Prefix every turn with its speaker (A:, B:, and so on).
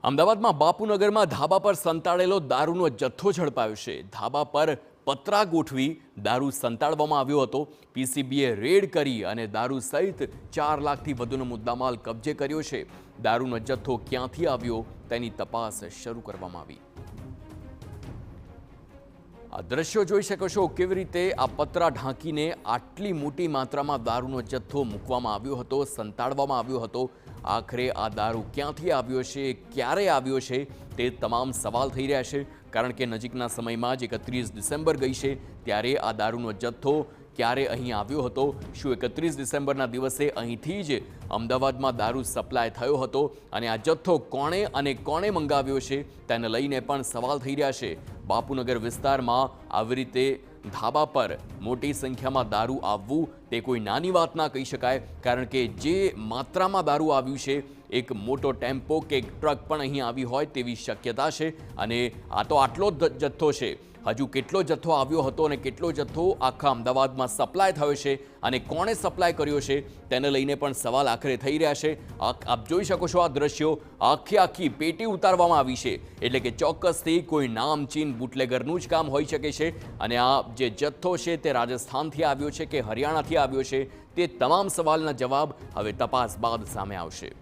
A: અમદાવાદમાં બાપુનગરમાં ધાબા પર સંતાડેલો દારૂનો જથ્થો ઝડપાયો છે। ધાબા પર પતરા ગોઠવી દારૂ સંતાડવામાં આવ્યો હતો। પીસીબીએ રેડ કરી અને દારૂ સહિત 4 લાખથી વધુનો મુદ્દામાલ કબજે કર્યો છે। દારૂનો જથ્થો ક્યાંથી આવ્યો તેની તપાસ શરૂ કરવામાં આવી। આ દ્રશ્યો જોઈ શકો છો કેવી રીતે આ પતરા ઢાંકીને આટલી મોટી માત્રામાં દારૂનો જથ્થો મૂકવામાં આવ્યો હતો, સંતાડવામાં આવ્યો હતો। આખરે આ દારૂ ક્યાંથી આવ્યો છે, ક્યારે આવ્યો છે તે તમામ સવાલ થઈ રહ્યા છે, કારણ કે નજીકના સમયમાં જ 31 ડિસેમ્બર ગઈ છે ત્યારે આ દારૂનો જથ્થો ક્યારે અહીં આવ્યો હતો? શું 31 ડિસેમ્બરના દિવસે અહીંથી જ અમદાવાદમાં દારૂ સપ્લાય થયો હતો અને આ જથ્થો કોણે મંગાવ્યો છે તેને લઈને પણ સવાલ થઈ રહ્યા છે। બાપુનગર વિસ્તારમાં આવી રીતે ધાબા પર મોટી સંખ્યામાં દારૂ આવવું તે કોઈ નાની વાત ના કહી શકાય, કારણ કે જે માત્રામાં દારૂ આવ્યું છે એક મોટો ટેમ્પો કે એક ટ્રક પણ અહીં આવી હોય તેવી શક્યતા છે। અને આ તો આટલો જ જથ્થો છે, હજુ કેટલો જથ્થો આવ્યો હતો અને કેટલો જથ્થો આખા અમદાવાદમાં સપ્લાય થયો છે અને કોણે સપ્લાય કર્યો છે તેને લઈને પણ સવાલ આખરે થઈ રહ્યા છે। આપ જોઈ શકો છો આ દ્રશ્યો, આખી પેટી ઉતારવામાં આવી છે, એટલે કે ચોક્કસથી કોઈ નામચીન બુટલેગરનું જ કામ હોઈ શકે છે। અને આ જે જથ્થો છે તે રાજસ્થાનથી આવ્યો છે કે હરિયાણાથી આવ્યો છે તે તમામ સવાલના જવાબ હવે તપાસ બાદ સામે આવશે।